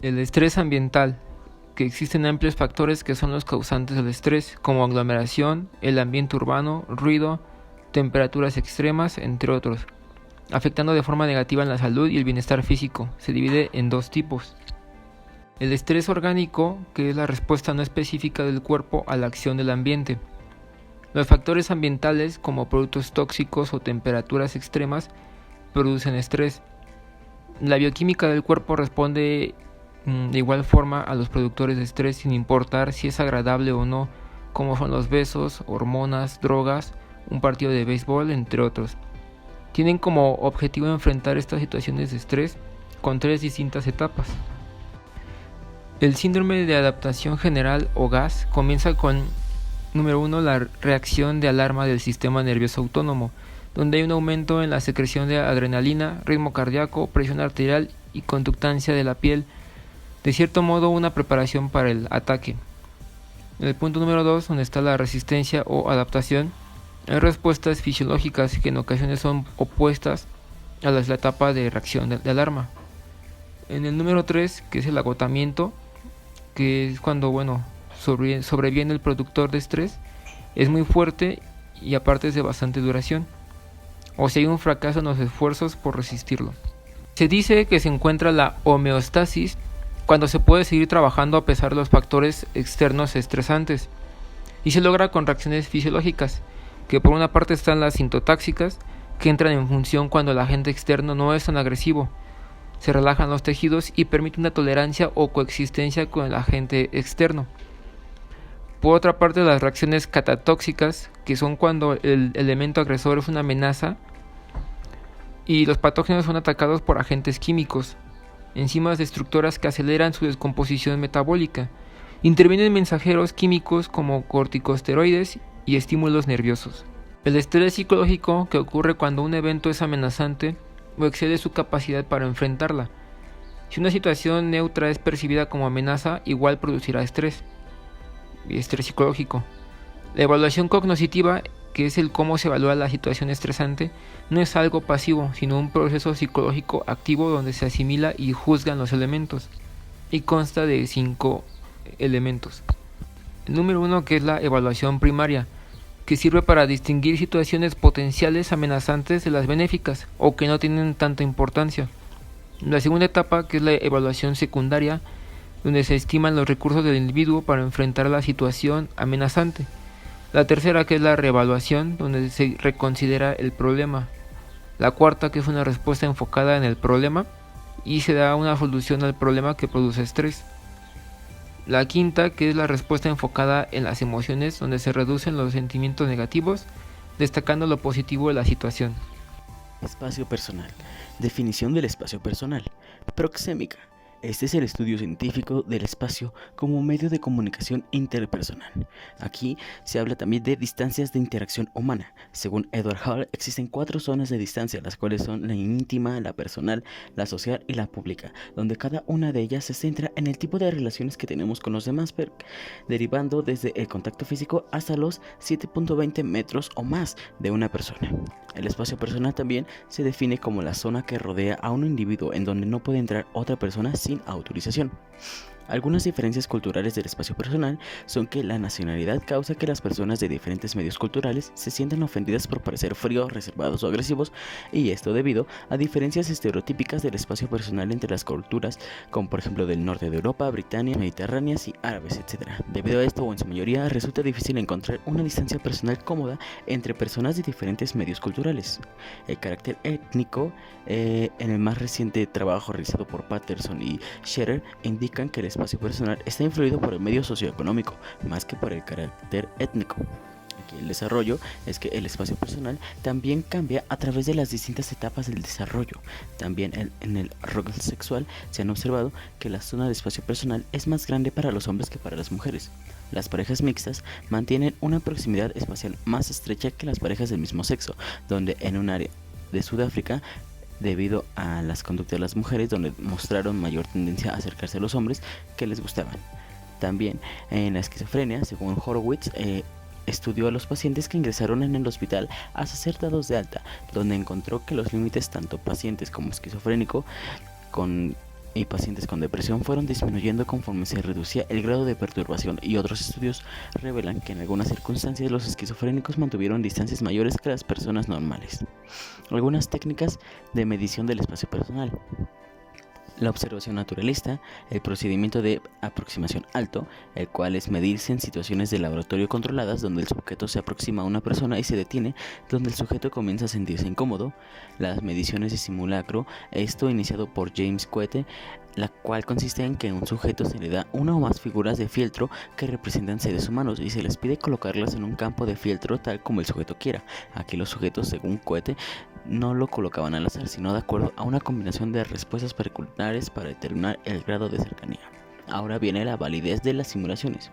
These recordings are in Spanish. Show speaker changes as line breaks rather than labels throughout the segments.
El estrés ambiental, que existen amplios factores que son los causantes del estrés, como aglomeración, el ambiente urbano, ruido, temperaturas extremas, entre otros, afectando de forma negativa en la salud y el bienestar físico. Se divide en dos tipos. El estrés orgánico, que es la respuesta no específica del cuerpo a la acción del ambiente. Los factores ambientales, como productos tóxicos o temperaturas extremas, producen estrés. La bioquímica del cuerpo responde de igual forma a los productores de estrés sin importar si es agradable o no, como son los besos, hormonas, drogas, un partido de béisbol, entre otros. Tienen como objetivo enfrentar estas situaciones de estrés con tres distintas etapas. El síndrome de adaptación general o GAS comienza con, número 1, la reacción de alarma del sistema nervioso autónomo, donde hay un aumento en la secreción de adrenalina, ritmo cardíaco, presión arterial y conductancia de la piel, de cierto modo una preparación para el ataque. En el punto número 2, donde está la resistencia o adaptación, hay respuestas fisiológicas que en ocasiones son opuestas a la etapa de reacción de alarma. En el número 3, que es el agotamiento, que es cuando sobreviene el productor de estrés, es muy fuerte y aparte es de bastante duración, o si hay un fracaso en los esfuerzos por resistirlo. Se dice que se encuentra la homeostasis cuando se puede seguir trabajando a pesar de los factores externos estresantes, y se logra con reacciones fisiológicas, que por una parte están las sintotáxicas, que entran en función cuando el agente externo no es tan agresivo, se relajan los tejidos y permite una tolerancia o coexistencia con el agente externo. Por otra parte, las reacciones catatóxicas, que son cuando el elemento agresor es una amenaza y los patógenos son atacados por agentes químicos, enzimas destructoras que aceleran su descomposición metabólica. Intervienen mensajeros químicos como corticosteroides y estímulos nerviosos. El estrés psicológico, que ocurre cuando un evento es amenazante o excede su capacidad para enfrentarla. Si una situación neutra es percibida como amenaza, igual producirá estrés psicológico. La evaluación cognitiva, que es el cómo se evalúa la situación estresante, no es algo pasivo, sino un proceso psicológico activo donde se asimila y juzgan los elementos, y consta de 5 elementos. El número 1, que es la evaluación primaria, que sirve para distinguir situaciones potenciales amenazantes de las benéficas o que no tienen tanta importancia. La segunda etapa, que es la evaluación secundaria, donde se estiman los recursos del individuo para enfrentar la situación amenazante. La tercera, que es la reevaluación, donde se reconsidera el problema. La cuarta, que es una respuesta enfocada en el problema y se da una solución al problema que produce estrés. La quinta, que es la respuesta enfocada en las emociones, donde se reducen los sentimientos negativos, destacando lo positivo de la situación.
Espacio personal. Definición del espacio personal. Proxémica. Este es el estudio científico del espacio como medio de comunicación interpersonal. Aquí se habla también de distancias de interacción humana. Según Edward Hall, existen 4 zonas de distancia, las cuales son la íntima, la personal, la social y la pública, donde cada una de ellas se centra en el tipo de relaciones que tenemos con los demás, derivando desde el contacto físico hasta los 7.20 metros o más de una persona. El espacio personal también se define como la zona que rodea a un individuo en donde no puede entrar otra persona sin autorización. Algunas diferencias culturales del espacio personal son que la nacionalidad causa que las personas de diferentes medios culturales se sientan ofendidas por parecer fríos, reservados o agresivos, y esto debido a diferencias estereotípicas del espacio personal entre las culturas, como por ejemplo del norte de Europa, Britania, mediterráneas y árabes, etc. Debido a esto, o en su mayoría, resulta difícil encontrar una distancia personal cómoda entre personas de diferentes medios culturales. El carácter étnico, en el más reciente trabajo realizado por Patterson y Scherer, indican que el espacio personal está influido por el medio socioeconómico más que por el carácter étnico. Aquí el desarrollo es que el espacio personal también cambia a través de las distintas etapas del desarrollo. También en el rol sexual se han observado que la zona de espacio personal es más grande para los hombres que para las mujeres. Las parejas mixtas mantienen una proximidad espacial más estrecha que las parejas del mismo sexo, donde en un área de Sudáfrica, debido a las conductas de las mujeres, donde mostraron mayor tendencia a acercarse a los hombres que les gustaban. También en la esquizofrenia, según Horowitz, estudió a los pacientes que ingresaron en el hospital hasta ser dados de alta, donde encontró que los límites tanto pacientes como esquizofrénico con y pacientes con depresión fueron disminuyendo conforme se reducía el grado de perturbación, y otros estudios revelan que en algunas circunstancias los esquizofrénicos mantuvieron distancias mayores que las personas normales. Algunas técnicas de medición del espacio personal. La observación naturalista, el procedimiento de aproximación alto, el cual es medirse en situaciones de laboratorio controladas donde el sujeto se aproxima a una persona y se detiene, donde el sujeto comienza a sentirse incómodo. Las mediciones de simulacro, esto iniciado por James Coete, la cual consiste en que a un sujeto se le da una o más figuras de fieltro que representan seres humanos y se les pide colocarlas en un campo de fieltro tal como el sujeto quiera. Aquí los sujetos, según Coete, no lo colocaban al azar, sino de acuerdo a una combinación de respuestas particulares para determinar el grado de cercanía. Ahora viene la validez de las simulaciones.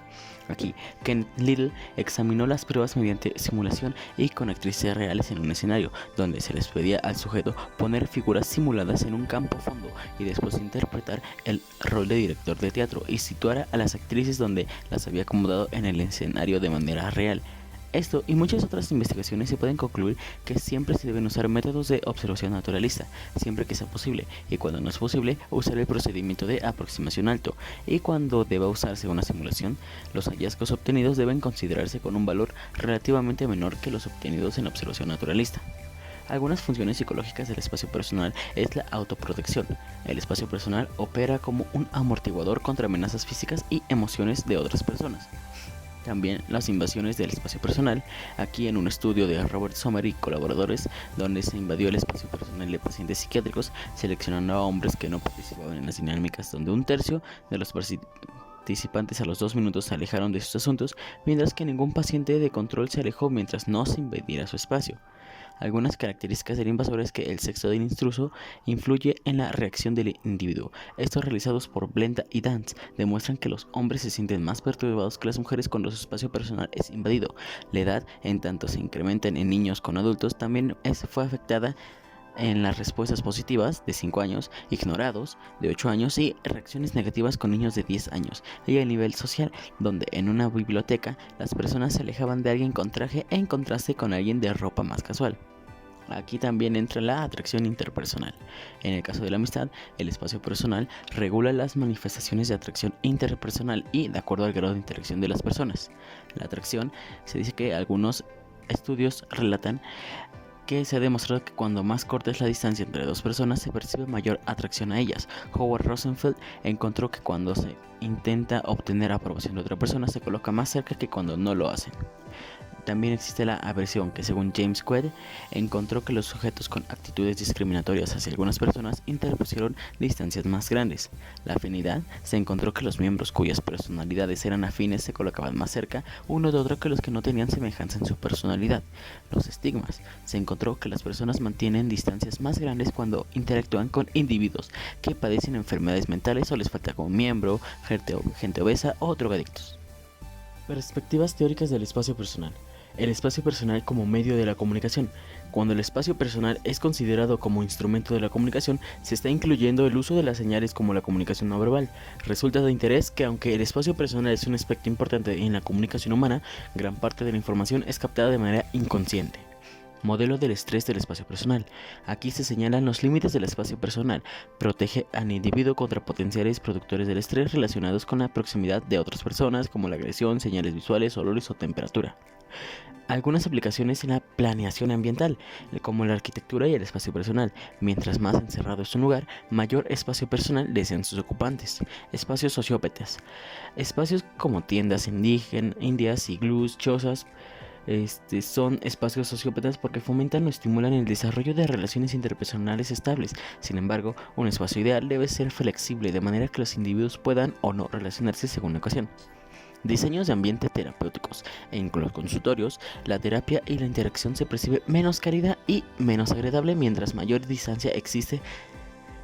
Aquí, Ken Little examinó las pruebas mediante simulación y con actrices reales en un escenario, donde se les pedía al sujeto poner figuras simuladas en un campo fondo y después interpretar el rol de director de teatro y situar a las actrices donde las había acomodado en el escenario de manera real. Esto y muchas otras investigaciones se pueden concluir que siempre se deben usar métodos de observación naturalista, siempre que sea posible, y cuando no es posible, usar el procedimiento de aproximación alto, y cuando deba usarse una simulación, los hallazgos obtenidos deben considerarse con un valor relativamente menor que los obtenidos en observación naturalista. Algunas funciones psicológicas del espacio personal es la autoprotección. El espacio personal opera como un amortiguador contra amenazas físicas y emociones de otras personas. También las invasiones del espacio personal, aquí en un estudio de Robert Sommer y colaboradores, donde se invadió el espacio personal de pacientes psiquiátricos, seleccionando a hombres que no participaban en las dinámicas, donde un tercio de los participantes a los 2 minutos se alejaron de sus asuntos, mientras que ningún paciente de control se alejó mientras no se invadiera su espacio. Algunas características del invasor es que el sexo del intruso influye en la reacción del individuo. Estos realizados por Blenda y Dance demuestran que los hombres se sienten más perturbados que las mujeres cuando su espacio personal es invadido. La edad, en tanto se incrementa en niños con adultos, también fue afectada en las respuestas positivas de 5 años, ignorados de 8 años y reacciones negativas con niños de 10 años, y el nivel social, donde en una biblioteca las personas se alejaban de alguien con traje en contraste con alguien de ropa más casual. Aquí también entra la atracción interpersonal. En el caso de la amistad, el espacio personal regula las manifestaciones de atracción interpersonal y de acuerdo al grado de interacción de las personas. La atracción, se dice que algunos estudios relatan que se ha demostrado que cuando más corta es la distancia entre dos personas se percibe mayor atracción a ellas. Howard Rosenfeld encontró que cuando se intenta obtener aprobación de otra persona se coloca más cerca que cuando no lo hacen. También existe la aversión, que según James Quaid encontró que los sujetos con actitudes discriminatorias hacia algunas personas interpusieron distancias más grandes. La afinidad, se encontró que los miembros cuyas personalidades eran afines se colocaban más cerca uno de otro que los que no tenían semejanza en su personalidad. Los estigmas, se encontró que las personas mantienen distancias más grandes cuando interactúan con individuos que padecen enfermedades mentales o les falta un miembro, gente obesa o drogadictos. Perspectivas teóricas del espacio personal. El espacio personal como medio de la comunicación. Cuando el espacio personal es considerado como instrumento de la comunicación, se está incluyendo el uso de las señales como la comunicación no verbal. Resulta de interés que aunque el espacio personal es un aspecto importante en la comunicación humana, gran parte de la información es captada de manera inconsciente. Modelo del estrés del espacio personal. Aquí se señalan los límites del espacio personal. Protege al individuo contra potenciales productores del estrés relacionados con la proximidad de otras personas, como la agresión, señales visuales, olores o temperatura. Algunas aplicaciones en la planeación ambiental, como la arquitectura y el espacio personal. Mientras más encerrado es un lugar, mayor espacio personal desean sus ocupantes. Espacios sociópatas. Espacios como tiendas indias, iglús, chozas, son espacios sociópatas porque fomentan o estimulan el desarrollo de relaciones interpersonales estables. Sin embargo, un espacio ideal debe ser flexible de manera que los individuos puedan o no relacionarse según la ocasión. Diseños de ambiente terapéuticos. En los consultorios, la terapia y la interacción se percibe menos cálida y menos agradable mientras mayor distancia existe.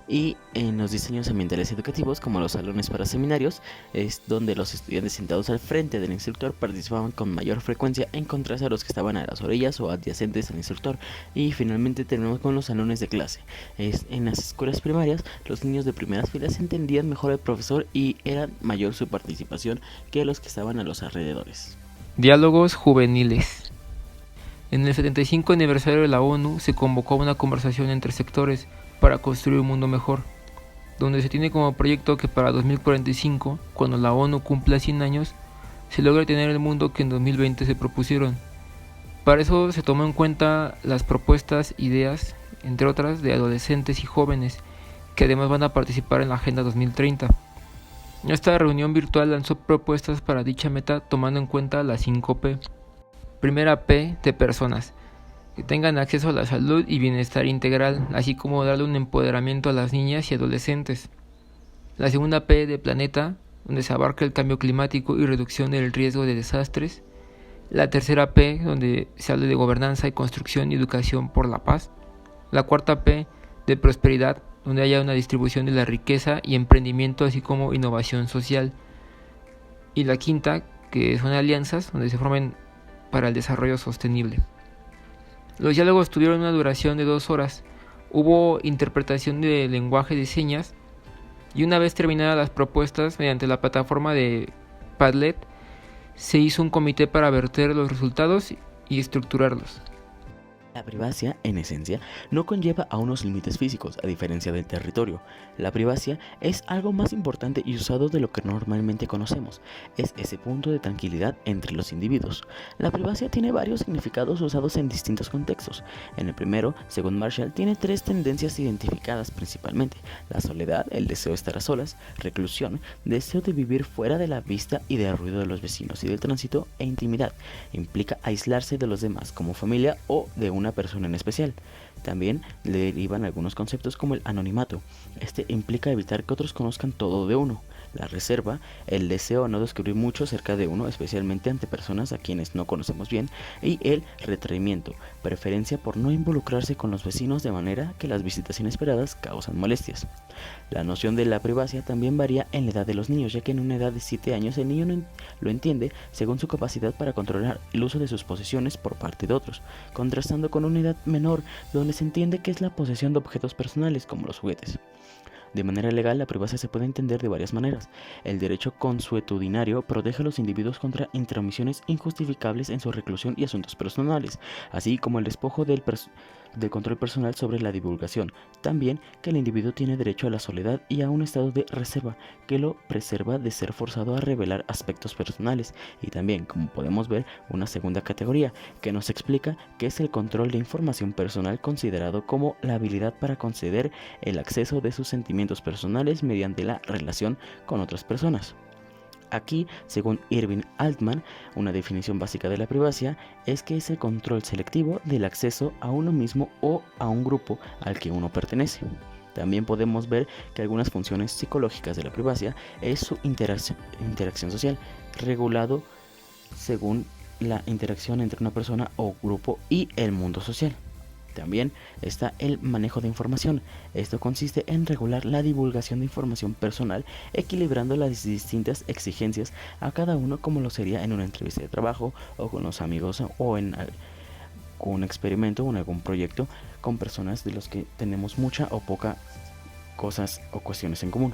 Y en los diseños ambientales educativos, como los salones para seminarios, es donde los estudiantes sentados al frente del instructor participaban con mayor frecuencia en contraste a los que estaban a las orillas o adyacentes al instructor. Y finalmente terminamos con los salones de clase. En las escuelas primarias, los niños de primeras filas entendían mejor al profesor y era mayor su participación que los que estaban a los alrededores.
Diálogos juveniles. En el 75 aniversario de la ONU se convocó una conversación entre sectores para construir un mundo mejor. donde se tiene como proyecto que para 2045, cuando la ONU cumpla 100 años, se logre tener el mundo que en 2020 se propusieron. Para eso se tomó en cuenta las propuestas, ideas, entre otras, de adolescentes y jóvenes, que además van a participar en la Agenda 2030. Esta reunión virtual lanzó propuestas para dicha meta tomando en cuenta las 5P. Primera P de personas, que tengan acceso a la salud y bienestar integral, así como darle un empoderamiento a las niñas y adolescentes. La segunda P de planeta, donde se abarca el cambio climático y reducción del riesgo de desastres. La tercera P, donde se habla de gobernanza y construcción y educación por la paz. La cuarta P de prosperidad, donde haya una distribución de la riqueza y emprendimiento, así como innovación social. Y la quinta, que son alianzas, donde se formen para el desarrollo sostenible. Los diálogos tuvieron una duración de 2 horas. Hubo interpretación de lenguaje de señas y una vez terminadas las propuestas mediante la plataforma de Padlet, se hizo un comité para verter los resultados y estructurarlos.
La privacia, en esencia, no conlleva a unos límites físicos, a diferencia del territorio. La privacia es algo más importante y usado de lo que normalmente conocemos. Es ese punto de tranquilidad entre los individuos. La privacia tiene varios significados usados en distintos contextos. En el primero, según Marshall, tiene 3 tendencias identificadas principalmente: la soledad, el deseo de estar a solas; reclusión, deseo de vivir fuera de la vista y del ruido de los vecinos y del tránsito; e intimidad, implica aislarse de los demás como familia o de una persona en especial. También le derivan algunos conceptos como el anonimato. Este implica evitar que otros conozcan todo de uno. La reserva, el deseo a no descubrir mucho acerca de uno, especialmente ante personas a quienes no conocemos bien. Y el retraimiento, preferencia por no involucrarse con los vecinos de manera que las visitas inesperadas causan molestias. La noción de la privacia también varía en la edad de los niños, ya que en una edad de 7 años el niño lo entiende según su capacidad para controlar el uso de sus posesiones por parte de otros, contrastando con una edad menor donde se entiende que es la posesión de objetos personales como los juguetes. De manera legal, la privacia se puede entender de varias maneras. El derecho consuetudinario protege a los individuos contra intromisiones injustificables en su reclusión y asuntos personales, así como el despojo del control personal sobre la divulgación. También que el individuo tiene derecho a la soledad y a un estado de reserva que lo preserva de ser forzado a revelar aspectos personales. Y también, como podemos ver, una segunda categoría que nos explica qué es el control de información personal, considerado como la habilidad para conceder el acceso de sus sentimientos personales mediante la relación con otras personas. Aquí, según Irving Altman, una definición básica de la privacidad es que es el control selectivo del acceso a uno mismo o a un grupo al que uno pertenece. También podemos ver que algunas funciones psicológicas de la privacidad es su interacción social, regulado según la interacción entre una persona o grupo y el mundo social. También está el manejo de información. Esto consiste en regular la divulgación de información personal, equilibrando las distintas exigencias a cada uno, como lo sería en una entrevista de trabajo o con los amigos o en un experimento o en algún proyecto con personas de los que tenemos mucha o poca cosas o cuestiones en común.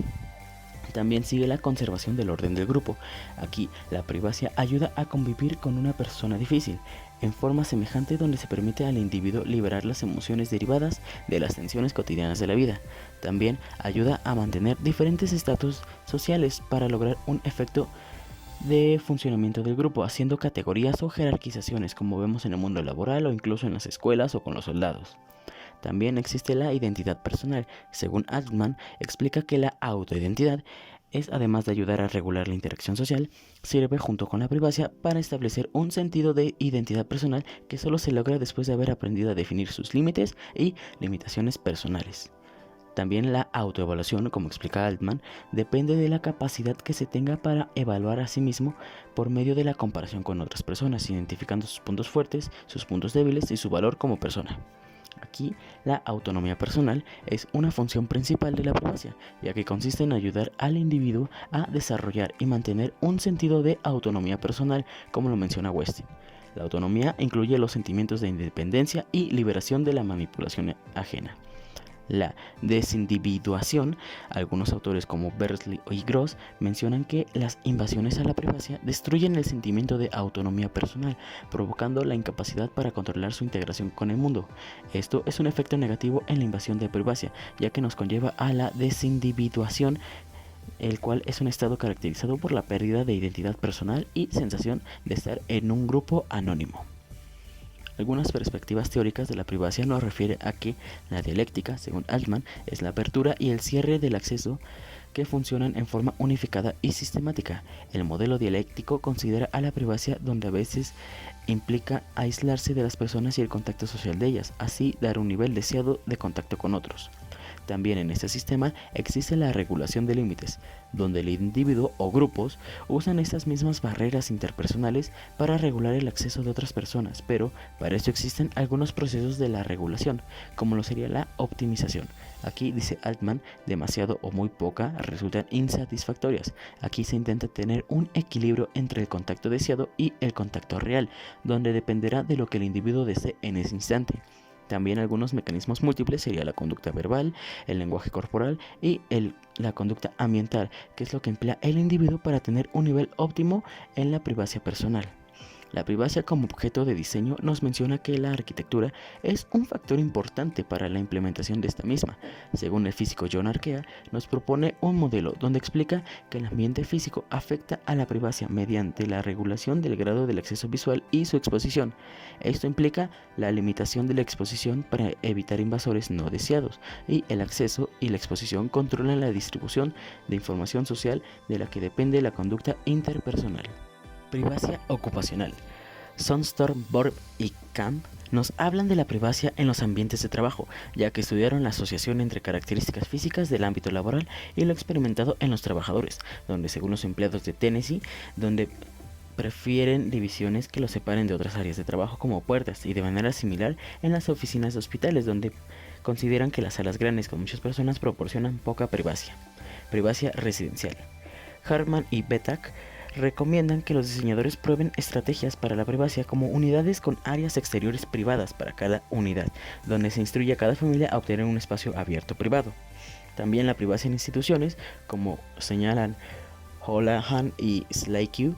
También sigue la conservación del orden del grupo. Aquí la privacidad ayuda a convivir con una persona difícil en forma semejante, donde se permite al individuo liberar las emociones derivadas de las tensiones cotidianas de la vida. También ayuda a mantener diferentes estatus sociales para lograr un efecto de funcionamiento del grupo, haciendo categorías o jerarquizaciones como vemos en el mundo laboral o incluso en las escuelas o con los soldados. También existe la identidad personal. Según Altman, explica que la autoidentidad es, además de ayudar a regular la interacción social, sirve junto con la privacidad para establecer un sentido de identidad personal que solo se logra después de haber aprendido a definir sus límites y limitaciones personales. También la autoevaluación, como explica Altman, depende de la capacidad que se tenga para evaluar a sí mismo por medio de la comparación con otras personas, identificando sus puntos fuertes, sus puntos débiles y su valor como persona. Aquí, la autonomía personal es una función principal de la privacidad, ya que consiste en ayudar al individuo a desarrollar y mantener un sentido de autonomía personal, como lo menciona Westin. La autonomía incluye los sentimientos de independencia y liberación de la manipulación ajena. La desindividuación, algunos autores como Bersley y Gross mencionan que las invasiones a la privacidad destruyen el sentimiento de autonomía personal, provocando la incapacidad para controlar su integración con el mundo. Esto es un efecto negativo en la invasión de privacidad, ya que nos conlleva a la desindividuación, el cual es un estado caracterizado por la pérdida de identidad personal y sensación de estar en un grupo anónimo. Algunas perspectivas teóricas de la privacidad nos refieren a que la dialéctica, según Altman, es la apertura y el cierre del acceso que funcionan en forma unificada y sistemática. El modelo dialéctico considera a la privacidad donde a veces implica aislarse de las personas y el contacto social de ellas, así dar un nivel deseado de contacto con otros. También en este sistema existe la regulación de límites, donde el individuo o grupos usan estas mismas barreras interpersonales para regular el acceso de otras personas, pero para esto existen algunos procesos de la regulación, como lo sería la optimización. Aquí, dice Altman, demasiado o muy poca resultan insatisfactorias. Aquí se intenta tener un equilibrio entre el contacto deseado y el contacto real, donde dependerá de lo que el individuo desee en ese instante. También algunos mecanismos múltiples sería la conducta verbal, el lenguaje corporal y la conducta ambiental, que es lo que emplea el individuo para tener un nivel óptimo en la privacidad personal. La privacidad como objeto de diseño nos menciona que la arquitectura es un factor importante para la implementación de esta misma. Según el físico John Arquea, nos propone un modelo donde explica que el ambiente físico afecta a la privacidad mediante la regulación del grado del acceso visual y su exposición. Esto implica la limitación de la exposición para evitar invasores no deseados, y el acceso y la exposición controlan la distribución de información social de la que depende la conducta interpersonal. Privacidad ocupacional. Sunstorm, Borb y Camp nos hablan de la privacidad en los ambientes de trabajo, ya que estudiaron la asociación entre características físicas del ámbito laboral y lo experimentado en los trabajadores, donde según los empleados de Tennessee, donde prefieren divisiones que los separen de otras áreas de trabajo como puertas, y de manera similar en las oficinas de hospitales, donde consideran que las salas grandes con muchas personas proporcionan poca privacidad. Privacidad residencial. Hartman y Betak recomiendan que los diseñadores prueben estrategias para la privacidad como unidades con áreas exteriores privadas para cada unidad, donde se instruye a cada familia a obtener un espacio abierto privado. También la privacidad en instituciones, como señalan Holahan y Slakew,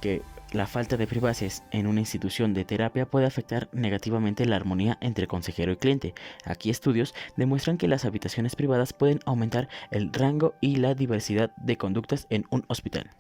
que la falta de privacidad en una institución de terapia puede afectar negativamente la armonía entre consejero y cliente. Aquí estudios demuestran que las habitaciones privadas pueden aumentar el rango y la diversidad de conductas en un hospital.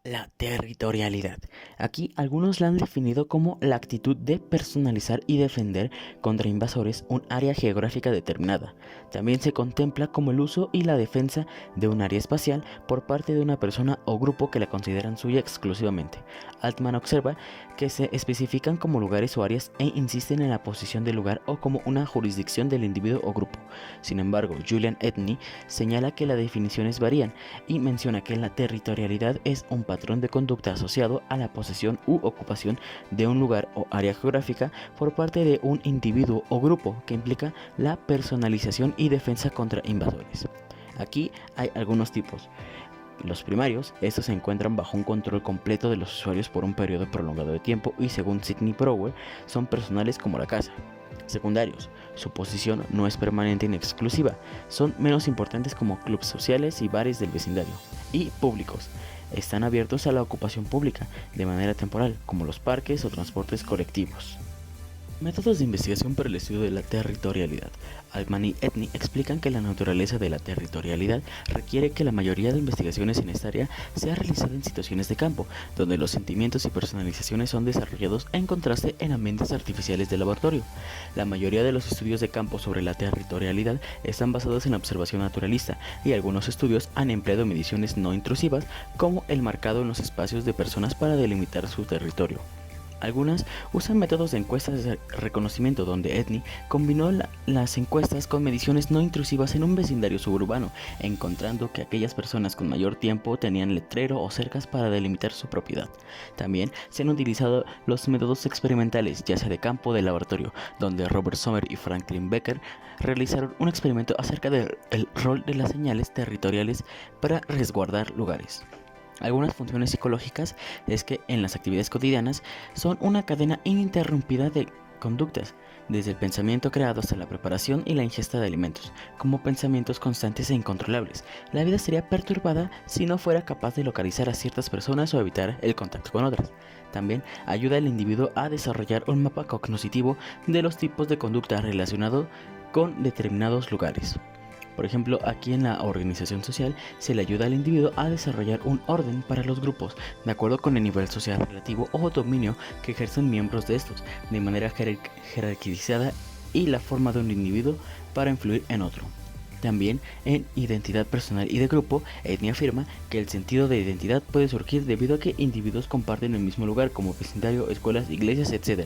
La territorialidad. Aquí algunos la han definido como la actitud de personalizar y defender contra invasores un área geográfica determinada. También se contempla como el uso y la defensa de un área espacial por parte de una persona o grupo que la consideran suya exclusivamente. Altman observa que se especifican como lugares o áreas e insisten en la posición del lugar o como una jurisdicción del individuo o grupo. Sin embargo, Julian Edney señala que las definiciones varían y menciona que la territorialidad es un patrón de conducta asociado a la posesión u ocupación de un lugar o área geográfica por parte de un individuo o grupo, que implica la personalización y defensa contra invasores. Aquí hay algunos tipos. Los primarios, estos se encuentran bajo un control completo de los usuarios por un periodo prolongado de tiempo y, según Sidney Brower, son personales como la casa. Secundarios, su posición no es permanente ni exclusiva, son menos importantes como clubes sociales y bares del vecindario. Y públicos, están abiertos a la ocupación pública de manera temporal, como los parques o transportes colectivos. Métodos de investigación para el estudio de la territorialidad. Altman y Edney explican que la naturaleza de la territorialidad requiere que la mayoría de investigaciones en esta área sea realizada en situaciones de campo, donde los sentimientos y personalizaciones son desarrollados en contraste en ambientes artificiales de laboratorio. La mayoría de los estudios de campo sobre la territorialidad están basados en la observación naturalista, y algunos estudios han empleado mediciones no intrusivas, como el marcado en los espacios de personas para delimitar su territorio. Algunas usan métodos de encuestas de reconocimiento, donde Edney combinó las encuestas con mediciones no intrusivas en un vecindario suburbano, encontrando que aquellas personas con mayor tiempo tenían letrero o cercas para delimitar su propiedad. También se han utilizado los métodos experimentales, ya sea de campo o de laboratorio, donde Robert Sommer y Franklin Becker realizaron un experimento acerca del rol de las señales territoriales para resguardar lugares. Algunas funciones psicológicas es que en las actividades cotidianas son una cadena ininterrumpida de conductas desde el pensamiento creado hasta la preparación y la ingesta de alimentos, como pensamientos constantes e incontrolables. La vida sería perturbada si no fuera capaz de localizar a ciertas personas o evitar el contacto con otras. También ayuda al individuo a desarrollar un mapa cognitivo de los tipos de conducta relacionados con determinados lugares. Por ejemplo, aquí en la organización social se le ayuda al individuo a desarrollar un orden para los grupos, de acuerdo con el nivel social relativo o dominio que ejercen miembros de estos, de manera jerarquizada y la forma de un individuo para influir en otro. También en identidad personal y de grupo, Edney afirma que el sentido de identidad puede surgir debido a que individuos comparten el mismo lugar como vecindario, escuelas, iglesias, etc.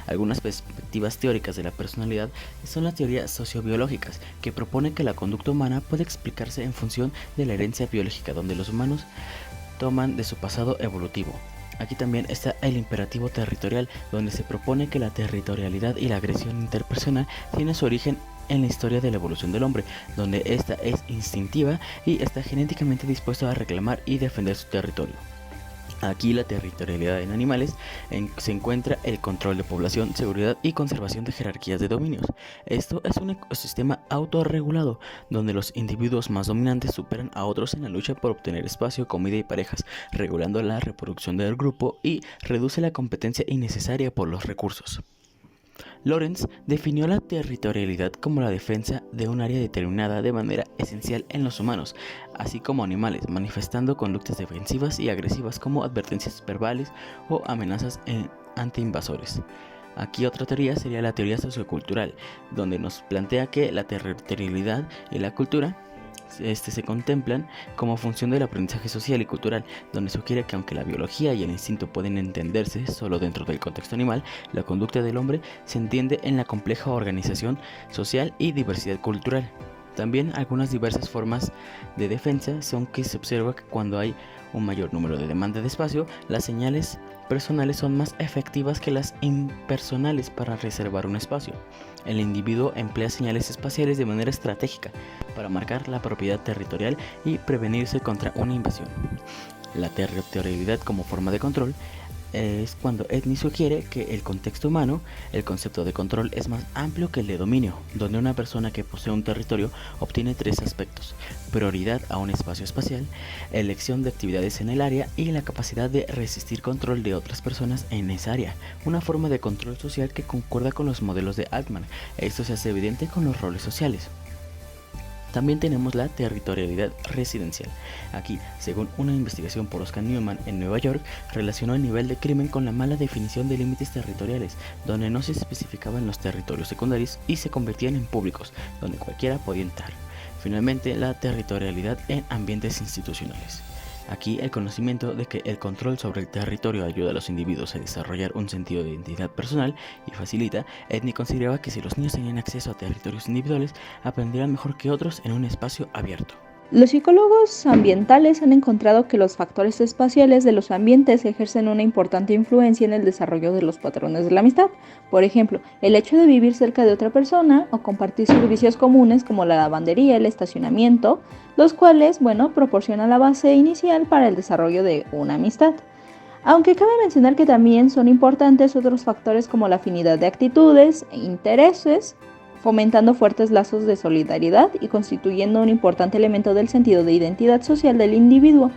Algunas perspectivas teóricas de la personalidad son las teorías sociobiológicas, que proponen que la conducta humana puede explicarse en función de la herencia biológica, donde los humanos toman de su pasado evolutivo. Aquí también está el imperativo territorial, donde se propone que la territorialidad y la agresión interpersonal tienen su origen en la historia de la evolución del hombre, donde ésta es instintiva y está genéticamente dispuesto a reclamar y defender su territorio. Aquí la territorialidad en animales se encuentra el control de población, seguridad y conservación de jerarquías de dominios. Esto es un ecosistema autorregulado, donde los individuos más dominantes superan a otros en la lucha por obtener espacio, comida y parejas, regulando la reproducción del grupo y reduce la competencia innecesaria por los recursos. Lorenz definió la territorialidad como la defensa de un área determinada de manera esencial en los humanos, así como animales, manifestando conductas defensivas y agresivas como advertencias verbales o amenazas ante invasores. Aquí otra teoría sería la teoría sociocultural, donde nos plantea que la territorialidad y la cultura se contemplan como función del aprendizaje social y cultural, donde sugiere que aunque la biología y el instinto pueden entenderse solo dentro del contexto animal, la conducta del hombre se entiende en la compleja organización social y diversidad cultural. También algunas diversas formas de defensa son que se observa que cuando hay un mayor número de demanda de espacio, las señales personales son más efectivas que las impersonales para reservar un espacio. El individuo emplea señales espaciales de manera estratégica para marcar la propiedad territorial y prevenirse contra una invasión. La territorialidad como forma de control es cuando Edney sugiere que el contexto humano, el concepto de control es más amplio que el de dominio, donde una persona que posee un territorio obtiene tres aspectos: prioridad a un espacio espacial, elección de actividades en el área y la capacidad de resistir control de otras personas en esa área, una forma de control social que concuerda con los modelos de Altman. Esto se hace evidente con los roles sociales. También tenemos la territorialidad residencial. Aquí, según una investigación por Oscar Newman en Nueva York, relacionó el nivel de crimen con la mala definición de límites territoriales, donde no se especificaban los territorios secundarios y se convertían en públicos, donde cualquiera podía entrar. Finalmente, la territorialidad en ambientes institucionales. Aquí el conocimiento de que el control sobre el territorio ayuda a los individuos a desarrollar un sentido de identidad personal y facilita. Edney consideraba que si los niños tenían acceso a territorios individuales, aprenderían mejor que otros en un espacio abierto.
Los psicólogos ambientales han encontrado que los factores espaciales de los ambientes ejercen una importante influencia en el desarrollo de los patrones de la amistad. Por ejemplo, el hecho de vivir cerca de otra persona o compartir servicios comunes como la lavandería, el estacionamiento, los cuales, proporcionan la base inicial para el desarrollo de una amistad. Aunque cabe mencionar que también son importantes otros factores como la afinidad de actitudes e intereses, fomentando fuertes lazos de solidaridad y constituyendo un importante elemento del sentido de identidad social del individuo.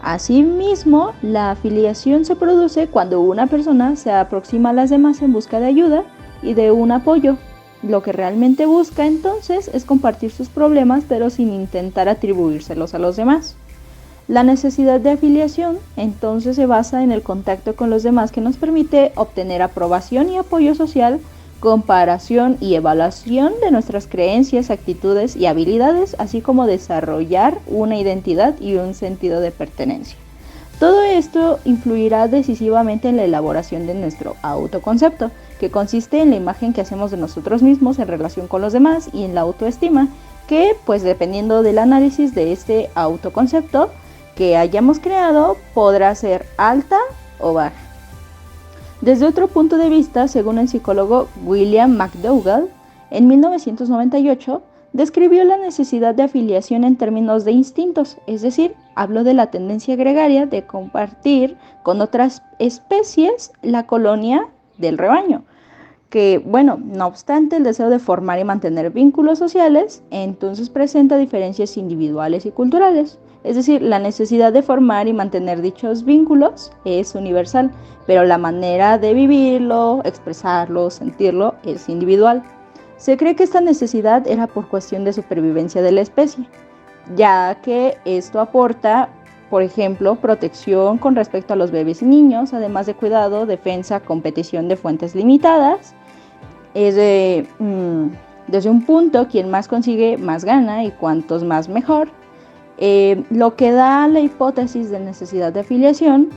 Asimismo, la afiliación se produce cuando una persona se aproxima a las demás en busca de ayuda y de un apoyo. Lo que realmente busca entonces es compartir sus problemas, pero sin intentar atribuírselos a los demás. La necesidad de afiliación entonces se basa en el contacto con los demás que nos permite obtener aprobación y apoyo social, comparación y evaluación de nuestras creencias, actitudes y habilidades, así como desarrollar una identidad y un sentido de pertenencia. Todo esto influirá decisivamente en la elaboración de nuestro autoconcepto, que consiste en la imagen que hacemos de nosotros mismos en relación con los demás, y en la autoestima, que, dependiendo del análisis de este autoconcepto que hayamos creado, podrá ser alta o baja. Desde otro punto de vista, según el psicólogo William McDougall, en 1998, describió la necesidad de afiliación en términos de instintos, es decir, habló de la tendencia gregaria de compartir con otras especies la colonia del rebaño, que, bueno, no obstante el deseo de formar y mantener vínculos sociales, entonces presenta diferencias individuales y culturales. Es decir, la necesidad de formar y mantener dichos vínculos es universal, pero la manera de vivirlo, expresarlo, sentirlo es individual. Se cree que esta necesidad era por cuestión de supervivencia de la especie, ya que esto aporta, por ejemplo, protección con respecto a los bebés y niños, además de cuidado, defensa, competición de fuentes limitadas. Desde un punto, quien más consigue, más gana, y cuantos más mejor. Lo que da la hipótesis de necesidad de afiliación,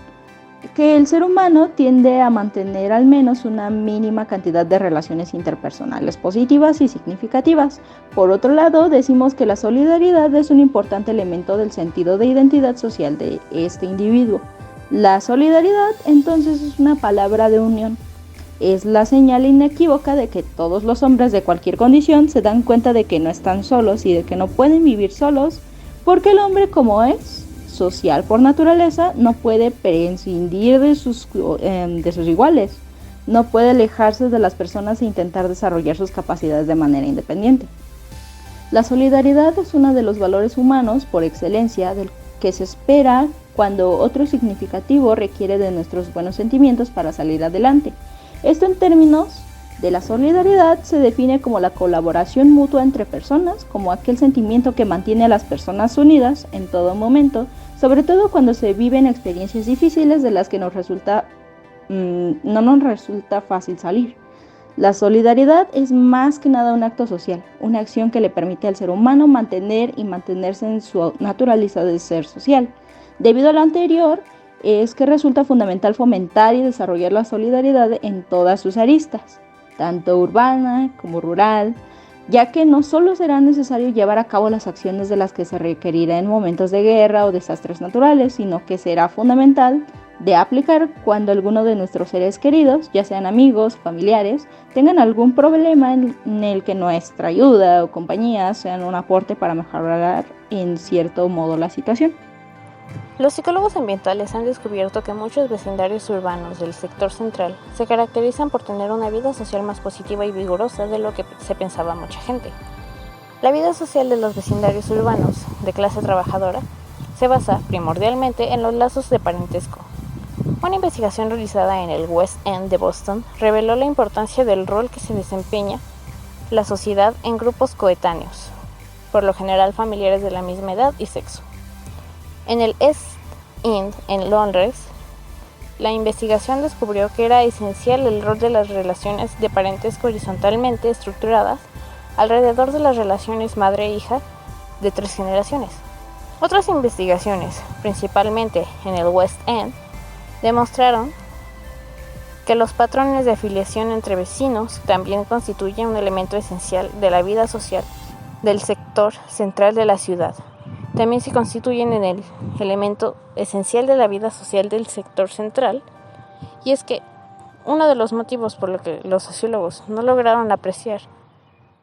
que el ser humano tiende a mantener al menos una mínima cantidad de relaciones interpersonales positivas y significativas. Por otro lado, decimos que la solidaridad es un importante elemento del sentido de identidad social de este individuo. La solidaridad, entonces, es una palabra de unión. Es la señal inequívoca de que todos los hombres de cualquier condición se dan cuenta de que no están solos y de que no pueden vivir solos, porque el hombre, como es social por naturaleza, no puede prescindir de sus iguales, no puede alejarse de las personas e intentar desarrollar sus capacidades de manera independiente. La solidaridad es uno de los valores humanos por excelencia del que se espera cuando otro significativo requiere de nuestros buenos sentimientos para salir adelante. Esto, en términos de la solidaridad, se define como la colaboración mutua entre personas, como aquel sentimiento que mantiene a las personas unidas en todo momento, sobre todo cuando se viven experiencias difíciles de las que no nos resulta fácil salir. La solidaridad es más que nada un acto social, una acción que le permite al ser humano mantenerse en su naturaleza de ser social. Debido a lo anterior, es que resulta fundamental fomentar y desarrollar la solidaridad en todas sus aristas, tanto urbana como rural, ya que no solo será necesario llevar a cabo las acciones de las que se requerirá en momentos de guerra o desastres naturales, sino que será fundamental de aplicar cuando alguno de nuestros seres queridos, ya sean amigos, familiares, tengan algún problema en el que nuestra ayuda o compañía sean un aporte para mejorar en cierto modo la situación.
Los psicólogos ambientales han descubierto que muchos vecindarios urbanos del sector central se caracterizan por tener una vida social más positiva y vigorosa de lo que se pensaba mucha gente. La vida social de los vecindarios urbanos de clase trabajadora se basa primordialmente en los lazos de parentesco. Una investigación realizada en el West End de Boston reveló la importancia del rol que se desempeña la sociedad en grupos coetáneos, por lo general familiares de la misma edad y sexo. En el East End, en Londres, la investigación descubrió que era esencial el rol de las relaciones de parentesco horizontalmente estructuradas alrededor de las relaciones madre-hija de 3 generaciones. Otras investigaciones, principalmente en el West End, demostraron que los patrones de afiliación entre vecinos también constituyen un elemento esencial de la vida social del sector central de la ciudad. También se constituyen en el elemento esencial de la vida social del sector central, y es que uno de los motivos por lo que los sociólogos no lograron apreciar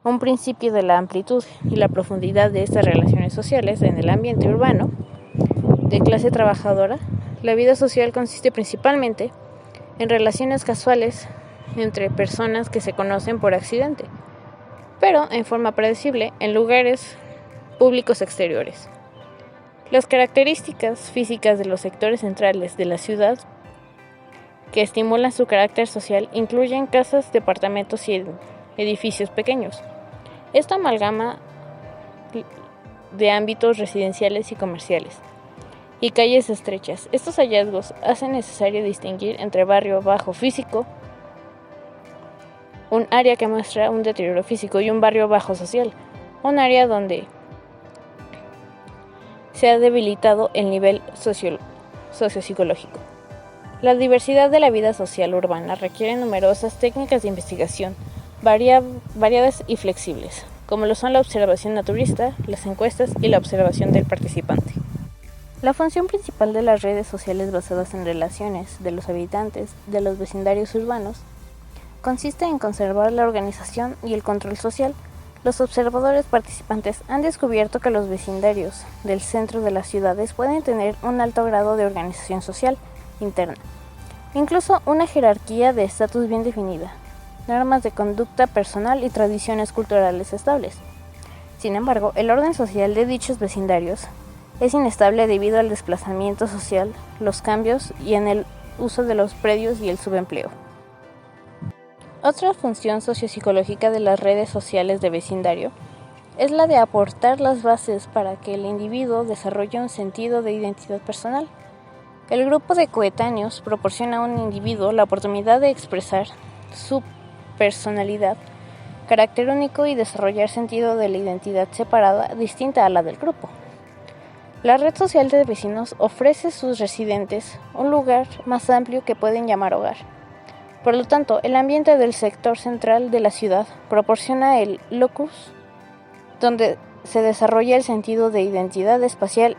un principio de la amplitud y la profundidad de estas relaciones sociales en el ambiente urbano de clase trabajadora, la vida social consiste principalmente en relaciones casuales entre personas que se conocen por accidente, pero en forma predecible en lugares públicos exteriores. Las características físicas de los sectores centrales de la ciudad que estimulan su carácter social incluyen casas, departamentos y edificios pequeños. Esta amalgama de ámbitos residenciales y comerciales y calles estrechas. Estos hallazgos hacen necesario distinguir entre barrio bajo físico, un área que muestra un deterioro físico, y un barrio bajo social, un área donde se ha debilitado el nivel sociopsicológico. La diversidad de la vida social urbana requiere numerosas técnicas de investigación variadas y flexibles, como lo son la observación naturista, las encuestas y la observación del participante. La función principal de las redes sociales basadas en relaciones de los habitantes de los vecindarios urbanos consiste en conservar la organización y el control social. Los observadores participantes han descubierto que los vecindarios del centro de las ciudades pueden tener un alto grado de organización social interna, incluso una jerarquía de estatus bien definida. normas de conducta personal y tradiciones culturales estables. Sin embargo, el orden social de dichos vecindarios es inestable debido al desplazamiento social, los cambios y en el uso de los predios y el subempleo. Otra función sociopsicológica de las redes sociales de vecindario es la de aportar las bases para que el individuo desarrolle un sentido de identidad personal. El grupo de coetáneos proporciona a un individuo la oportunidad de expresar su personalidad, carácter único y desarrollar sentido de la identidad separada, distinta a la del grupo. La red social de vecinos ofrece a sus residentes un lugar más amplio que pueden llamar hogar. Por lo tanto, el ambiente del sector central de la ciudad proporciona el locus donde se desarrolla el sentido de identidad espacial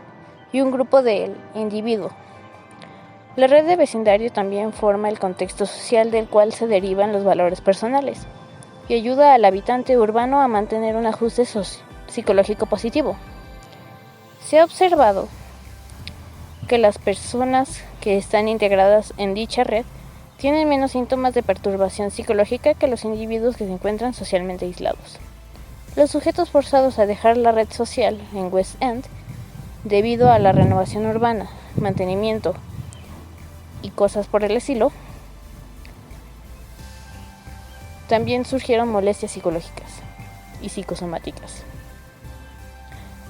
y un grupo del individuo. La red de vecindario también forma el contexto social del cual se derivan los valores personales y ayuda al habitante urbano a mantener un ajuste psicológico positivo. Se ha observado que las personas que están integradas en dicha red tienen menos síntomas de perturbación psicológica que los individuos que se encuentran socialmente aislados. Los sujetos forzados a dejar la red social en West End, debido a la renovación urbana, mantenimiento y cosas por el estilo, también surgieron molestias psicológicas y psicosomáticas.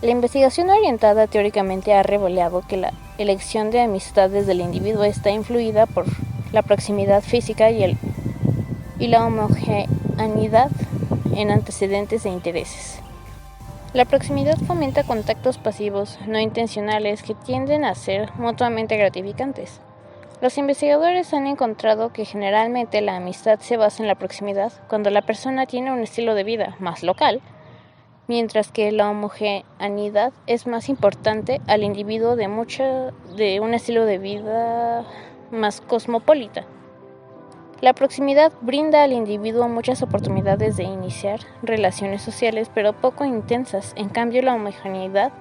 La investigación orientada teóricamente ha revelado que la elección de amistades del individuo está influida por la proximidad física y la homogeneidad en antecedentes e intereses. La proximidad fomenta contactos pasivos no intencionales que tienden a ser mutuamente gratificantes. Los investigadores han encontrado que generalmente la amistad se basa en la proximidad cuando la persona tiene un estilo de vida más local, mientras que la homogeneidad es más importante al individuo de un estilo de vida más cosmopolita. La proximidad brinda al individuo muchas oportunidades de iniciar relaciones sociales, pero poco intensas. En cambio, la homogeneidad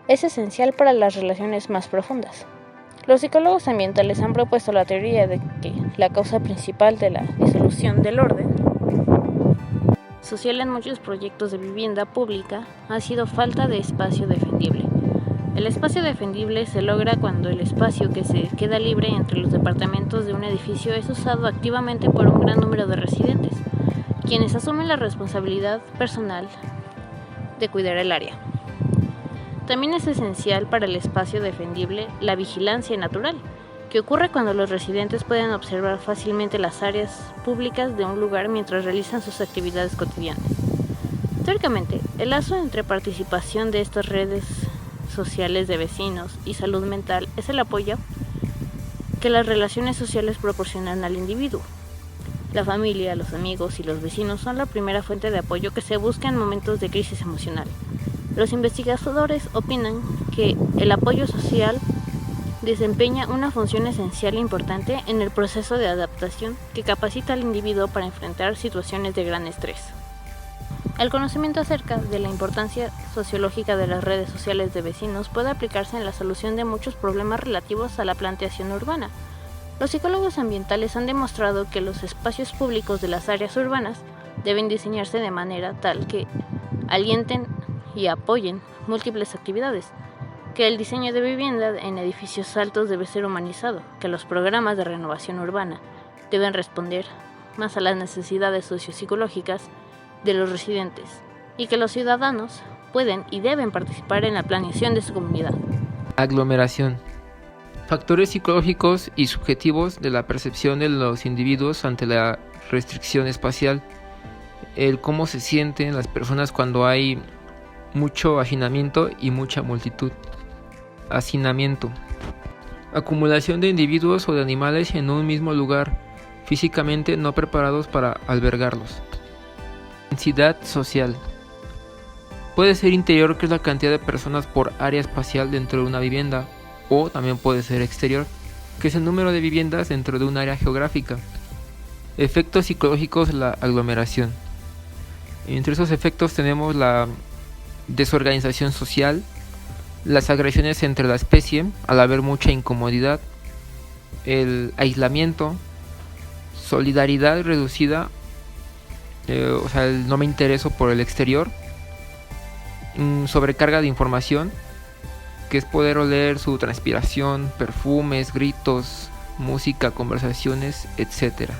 es esencial para las relaciones más profundas. Los psicólogos ambientales han propuesto la teoría de que la causa principal de la disolución del orden social en muchos proyectos de vivienda pública ha sido falta de espacio defendible. El espacio defendible se logra cuando el espacio que se queda libre entre los departamentos de un edificio es usado activamente por un gran número de residentes, quienes asumen la responsabilidad personal de cuidar el área. También es esencial para el espacio defendible la vigilancia natural, que ocurre cuando los residentes pueden observar fácilmente las áreas públicas de un lugar mientras realizan sus actividades cotidianas. Teóricamente, el lazo entre participación de estas redes sociales de vecinos y salud mental es el apoyo que las relaciones sociales proporcionan al individuo. La familia, los amigos y los vecinos son la primera fuente de apoyo que se busca en momentos de crisis emocional. Los investigadores opinan que el apoyo social desempeña una función esencial e importante en el proceso de adaptación que capacita al individuo para enfrentar situaciones de gran estrés. El conocimiento acerca de la importancia sociológica de las redes sociales de vecinos puede aplicarse en la solución de muchos problemas relativos a la planteación urbana. Los psicólogos ambientales han demostrado que los espacios públicos de las áreas urbanas deben diseñarse de manera tal que alienten y apoyen múltiples actividades, que el diseño de vivienda en edificios altos debe ser humanizado, que los programas de renovación urbana deben responder más a las necesidades sociopsicológicas de los residentes y que los ciudadanos pueden y deben participar en la planeación de su comunidad.
Aglomeración. Factores psicológicos y subjetivos de la percepción de los individuos ante la restricción espacial. El cómo se sienten las personas cuando hay mucho hacinamiento y mucha multitud. Hacinamiento. Acumulación de individuos o de animales en un mismo lugar, físicamente no preparados para albergarlos. Densidad social. Puede ser interior, que es la cantidad de personas por área espacial dentro de una vivienda, o también puede ser exterior, que es el número de viviendas dentro de un área geográfica. Efectos psicológicos de la aglomeración. Entre esos efectos tenemos la desorganización social, las agresiones entre la especie al haber mucha incomodidad, el aislamiento, solidaridad reducida o sea, el no me intereso por el exterior. Sobrecarga de información, que es poder oler su transpiración, perfumes, gritos, música, conversaciones, etcétera.